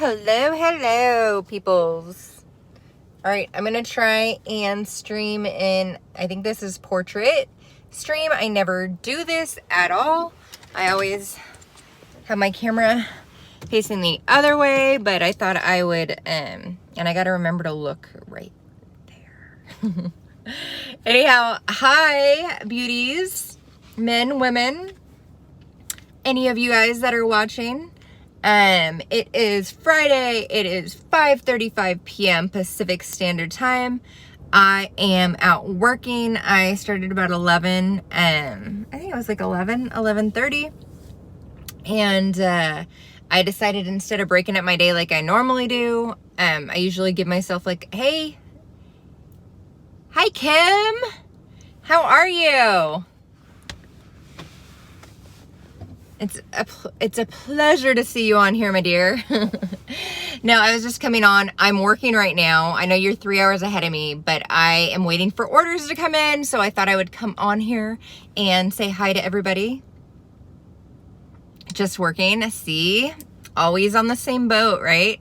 Hello, peoples. All right, I'm gonna try and stream in, I think this is portrait stream. I never do this at all. I always have my camera facing the other way, but I thought I would, and I gotta remember to look right there. Anyhow, hi, beauties, men, women, any of you guys that are watching. It is Friday. It is 5:35 p.m. Pacific Standard Time. I am out working. I started about 11. I think it was like 11:30. And I decided instead of breaking up my day like I normally do, I usually give myself like, hey, hi Kim, how are you? It's a pleasure to see you on here, my dear. No, I was just coming on. I'm working right now. I know you're 3 hours ahead of me, but I am waiting for orders to come in, so I thought I would come on here and say hi to everybody. Just working. See, always on the same boat, right?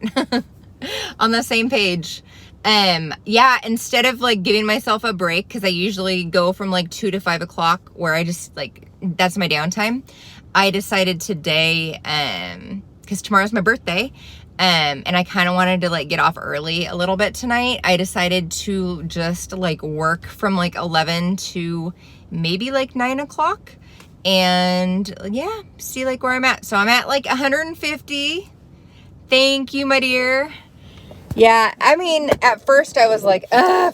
On the same page. Yeah, instead of like giving myself a break, because I usually go from like 2 to 5 o'clock where I just like, that's my downtime. I decided today, because tomorrow's my birthday, and I kind of wanted to like get off early a little bit tonight. I decided to just like work from like 11 to maybe like 9 o'clock and yeah, see like where I'm at. So I'm at like 150. Thank you, my dear. Yeah, I mean, at first I was like,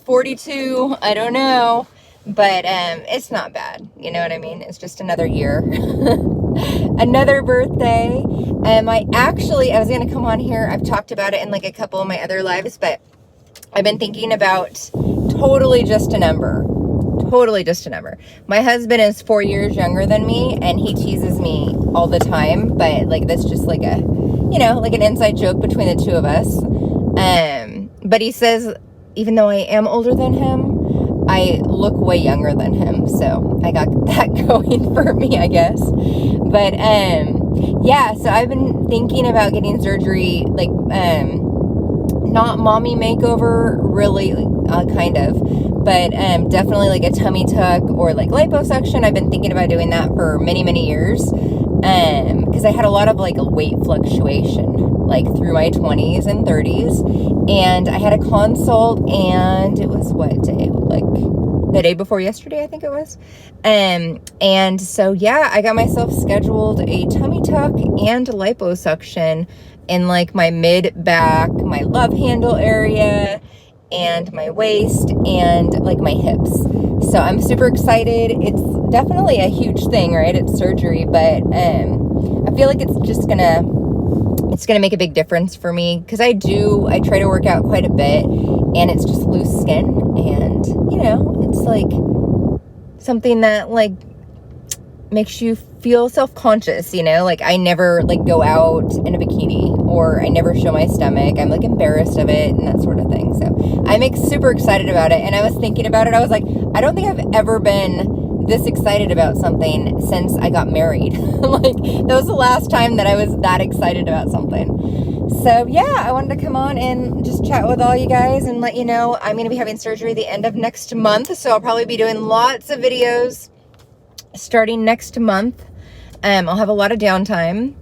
42, I don't know. But it's not bad. You know what I mean? It's just another year. Another birthday. I was going to come on here. I've talked about it in like a couple of my other lives, but I've been thinking about totally just a number. Totally just a number. My husband is 4 years younger than me, and he teases me all the time. But like, that's just like a, you know, like an inside joke between the two of us. But he says, even though I am older than him, I look way younger than him, so I got that going for me, I guess. But yeah, so I've been thinking about getting surgery, like not mommy makeover, really, kind of, but definitely like a tummy tuck or like liposuction. I've been thinking about doing that for many years, because I had a lot of like weight fluctuation like through my 20s and 30s, and I had a consult, and it was what day, like the day before yesterday, I think it was, and so yeah, I got myself scheduled a tummy tuck and liposuction in like my mid back, my love handle area, and my waist, and like my hips. So I'm super excited. It's definitely a huge thing, right? It's surgery, but I feel like it's gonna make a big difference for me, because I try to work out quite a bit, and it's just loose skin, and you know, it's like something that like makes you feel self-conscious, you know, like I never like go out in a bikini, or I never show my stomach. I'm like embarrassed of it and that sort of thing. So I'm super excited about it. And I was thinking about it, I was like, I don't think I've ever been this excited about something since I got married. Like that was the last time that I was that excited about something. So yeah, I wanted to come on and just chat with all you guys and let you know I'm going to be having surgery the end of next month. So I'll probably be doing lots of videos starting next month. I'll have a lot of downtime.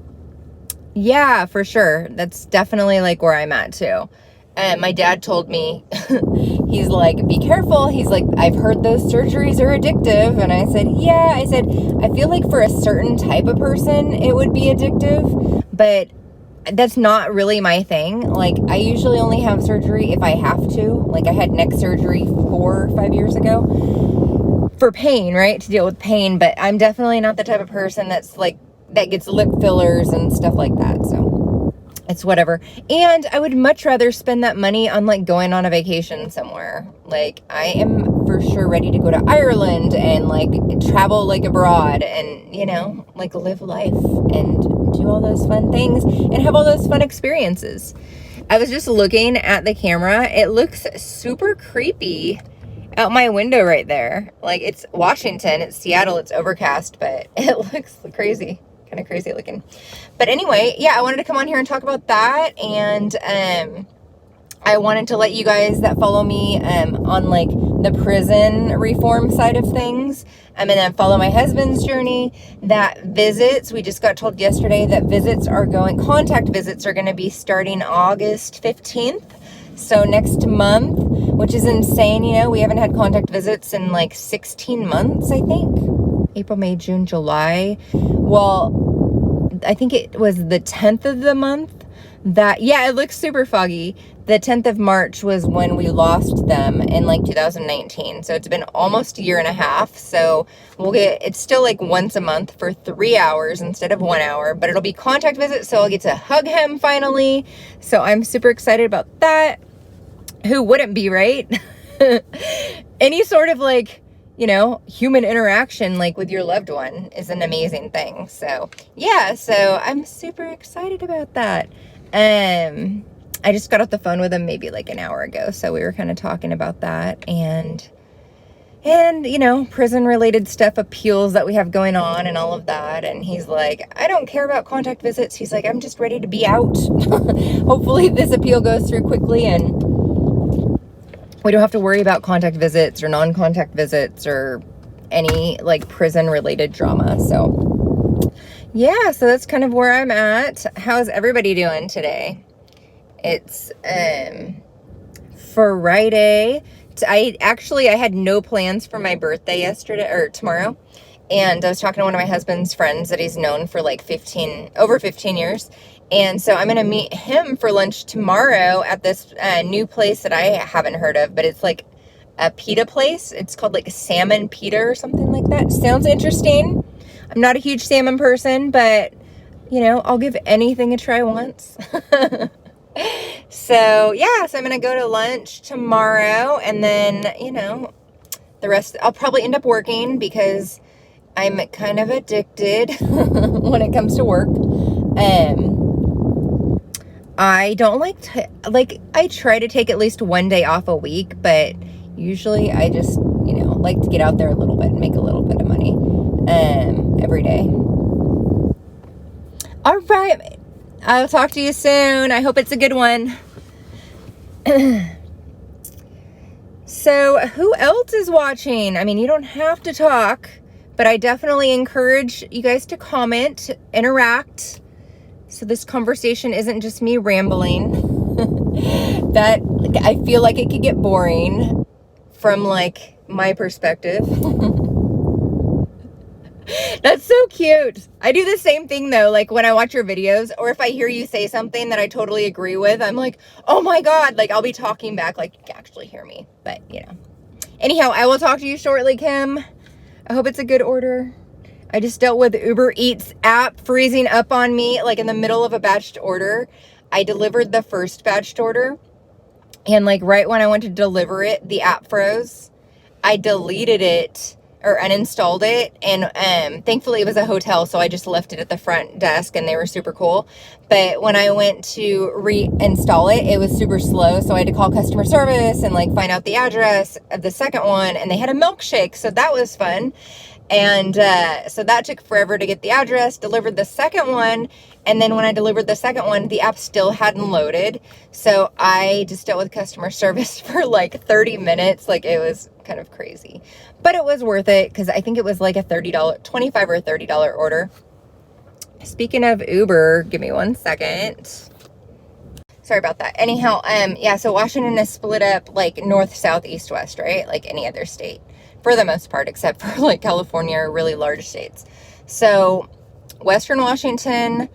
Yeah, for sure. That's definitely like where I'm at too. My dad told me, he's like, be careful. He's like, I've heard those surgeries are addictive. And I said, yeah. I said, I feel like for a certain type of person, it would be addictive, but that's not really my thing. Like, I usually only have surgery if I have to. Like, I had neck surgery 4 or 5 years ago for pain, right? To deal with pain. But I'm definitely not the type of person that's like, that gets lip fillers and stuff like that. So it's whatever. And I would much rather spend that money on like going on a vacation somewhere. Like I am for sure ready to go to Ireland and like travel like abroad and, you know, like live life and do all those fun things and have all those fun experiences. I was just looking at the camera. It looks super creepy out my window right there. Like it's Washington, it's Seattle, it's overcast, but it looks crazy. kind of crazy looking. But anyway, yeah, I wanted to come on here and talk about that. And I wanted to let you guys that follow me on like the prison reform side of things, and then follow my husband's journey, that visits, we just got told yesterday that contact visits are going to be starting August 15th. So next month, which is insane. You know, we haven't had contact visits in like 16 months, I think. April, May, June, July. Well, I think it was the 10th of the month that, yeah, it looks super foggy. The 10th of March was when we lost them in like 2019. So it's been almost a year and a half. So it's still like once a month for 3 hours instead of 1 hour, but it'll be contact visits. So I'll get to hug him finally. So I'm super excited about that. Who wouldn't be, right? Any sort of like, you know, human interaction like with your loved one is an amazing thing. So yeah, so I'm super excited about that. I just got off the phone with him maybe like an hour ago. So we were kind of talking about that and, you know, prison related stuff, appeals that we have going on and all of that. And he's like, I don't care about contact visits. He's like, I'm just ready to be out. Hopefully this appeal goes through quickly and we don't have to worry about contact visits or non-contact visits or any like prison related drama. So yeah, so that's kind of where I'm at. How's everybody doing today? It's Friday. I had no plans for my birthday yesterday or tomorrow. And I was talking to one of my husband's friends that he's known for like over 15 years. And so I'm going to meet him for lunch tomorrow at this new place that I haven't heard of, but it's like a pita place. It's called like Salmon Pita or something like that. Sounds interesting. I'm not a huge salmon person, but you know, I'll give anything a try once. So yeah, so I'm going to go to lunch tomorrow and then, you know, the rest, I'll probably end up working because I'm kind of addicted when it comes to work. I don't I try to take at least one day off a week, but usually I just, you know, like to get out there a little bit and make a little bit of money, every day. All right. I'll talk to you soon. I hope it's a good one. So who else is watching? I mean, you don't have to talk, but I definitely encourage you guys to comment, interact. So this conversation isn't just me rambling. That I feel like it could get boring from like my perspective. That's so cute. I do the same thing though. Like when I watch your videos or if I hear you say something that I totally agree with, I'm like, oh my God, like I'll be talking back like you can actually hear me. But you know, anyhow, I will talk to you shortly, Kim. I hope it's a good order. I just dealt with Uber Eats app freezing up on me like in the middle of a batched order. I delivered the first batched order and like right when I went to deliver it, the app froze. I deleted it or uninstalled it and thankfully it was a hotel, so I just left it at the front desk and they were super cool. But when I went to reinstall it, it was super slow, so I had to call customer service and like find out the address of the second one, and they had a milkshake, so that was fun. And so that took forever to get the address, delivered the second one, and then when I delivered the second one, the app still hadn't loaded. So I just dealt with customer service for like 30 minutes. Like it was kind of crazy. But it was worth it because I think it was like a $25 or $30 order. Speaking of Uber, give me 1 second. Sorry about that. Anyhow, yeah, so Washington is split up like north, south, east, west, right? Like any other state. For the most part, except for like California or really large states. So Western Washington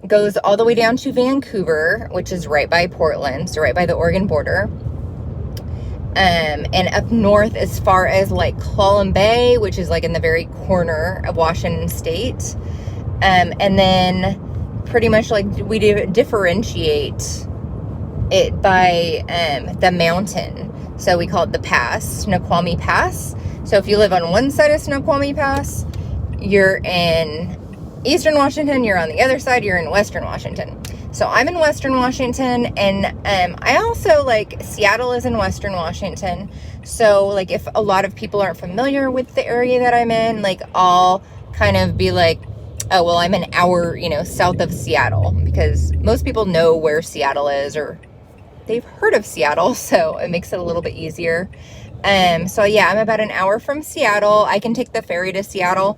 goes all the way down to Vancouver, which is right by Portland, so right by the Oregon border. And up north as far as like Clallam Bay, which is like in the very corner of Washington state. And then pretty much like we differentiate it by the mountain. So we call it the pass, Snoqualmie Pass. So if you live on one side of Snoqualmie Pass, you're in Eastern Washington. You're on the other side, you're in Western Washington. So I'm in Western Washington, and I also like Seattle is in Western Washington. So like if a lot of people aren't familiar with the area that I'm in, like I'll kind of be like, oh, well, I'm an hour, you know, south of Seattle, because most people know where Seattle is, or they've heard of Seattle, so it makes it a little bit easier. So yeah, I'm about an hour from Seattle. I can take the ferry to Seattle,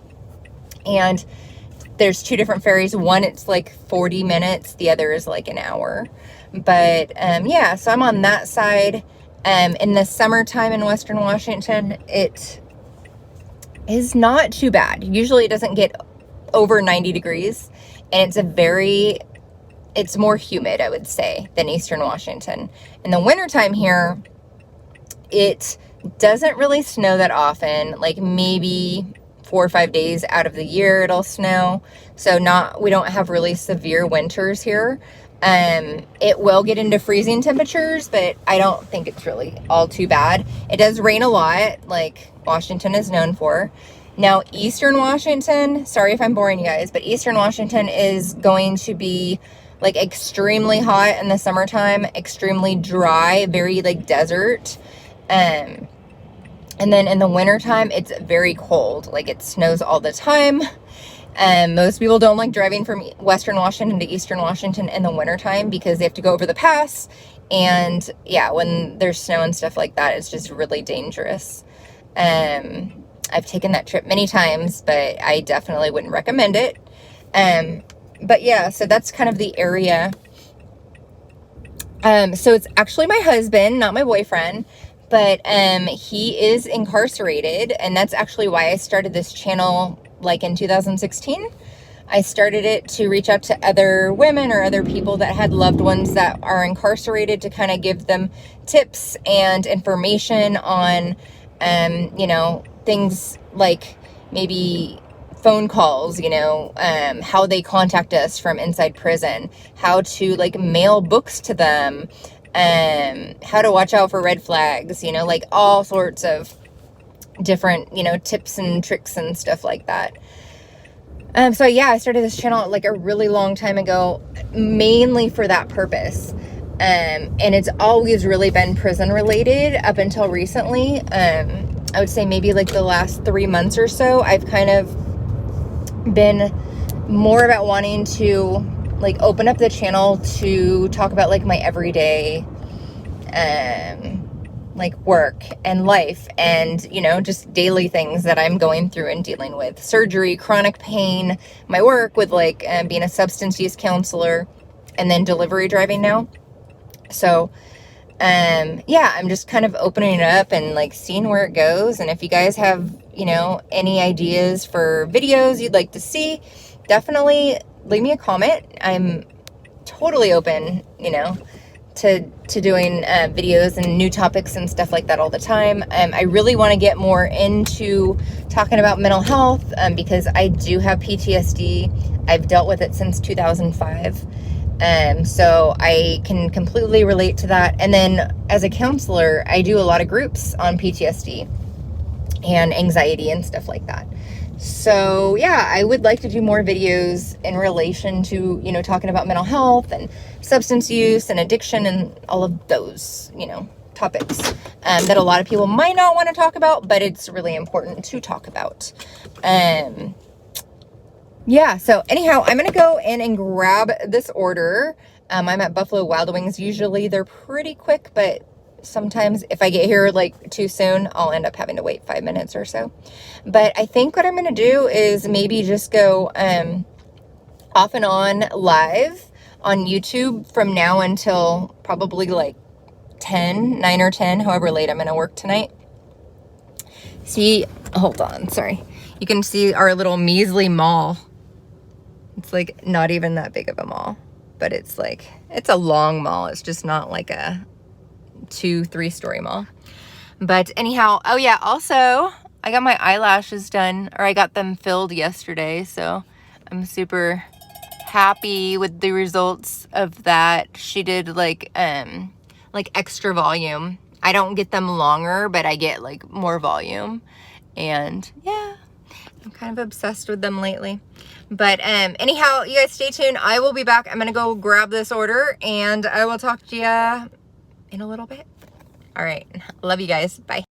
and there's 2 different ferries. One, it's like 40 minutes. The other is like an hour. But yeah, so I'm on that side. In the summertime in Western Washington, it is not too bad. Usually it doesn't get over 90 degrees, and it's more humid, I would say, than Eastern Washington. In the wintertime here, it doesn't really snow that often, like maybe 4 or 5 days out of the year it'll snow. So we don't have really severe winters here. It will get into freezing temperatures, but I don't think it's really all too bad. It does rain a lot, like Washington is known for. Now, Eastern Washington, sorry if I'm boring you guys, but Eastern Washington is going to be like extremely hot in the summertime, extremely dry, very like desert. And then in the wintertime, it's very cold. Like it snows all the time. Most people don't like driving from Western Washington to Eastern Washington in the wintertime because they have to go over the pass. And yeah, when there's snow and stuff like that, it's just really dangerous. I've taken that trip many times, but I definitely wouldn't recommend it. But yeah, so that's kind of the area. So it's actually my husband, not my boyfriend, but he is incarcerated, and that's actually why I started this channel like in 2016. I started it to reach out to other women or other people that had loved ones that are incarcerated, to kind of give them tips and information on, you know, things like maybe phone calls, you know, how they contact us from inside prison, how to like mail books to them, how to watch out for red flags, you know, like all sorts of different, you know, tips and tricks and stuff like that. So yeah, I started this channel like a really long time ago, mainly for that purpose. And it's always really been prison related up until recently. I would say maybe like the last 3 months or so, I've kind of been more about wanting to like open up the channel to talk about like my everyday like work and life, and you know, just daily things that I'm going through and dealing with: surgery, chronic pain, my work with like being a substance use counselor, and then delivery driving now. So yeah, I'm just kind of opening it up and like seeing where it goes. And if you guys have, you know, any ideas for videos you'd like to see, definitely leave me a comment. I'm totally open, you know, to doing videos and new topics and stuff like that all the time. I really want to get more into talking about mental health, because I do have PTSD. I've dealt with it since 2005. So I can completely relate to that. And then as a counselor, I do a lot of groups on PTSD and anxiety and stuff like that. So yeah, I would like to do more videos in relation to, you know, talking about mental health and substance use and addiction and all of those, you know, topics that a lot of people might not want to talk about, but it's really important to talk about. Yeah, so anyhow, I'm going to go in and grab this order. I'm at Buffalo Wild Wings. Usually they're pretty quick, but sometimes if I get here like too soon, I'll end up having to wait 5 minutes or so. But I think what I'm going to do is maybe just go off and on live on YouTube from now until probably like 9 or 10, however late I'm going to work tonight. See, hold on, sorry. You can see our little measly mall. It's like not even that big of a mall, but it's like, it's a long mall. It's just not like a 2-3 story mall. But anyhow, oh yeah, also I got my eyelashes done, or I got them filled yesterday, so I'm super happy with the results of that. She did like extra volume. I don't get them longer, but I get like more volume. And yeah, I'm kind of obsessed with them lately. But anyhow, you guys stay tuned. I will be back. I'm gonna go grab this order, and I will talk to you in a little bit. All right, love you guys. Bye.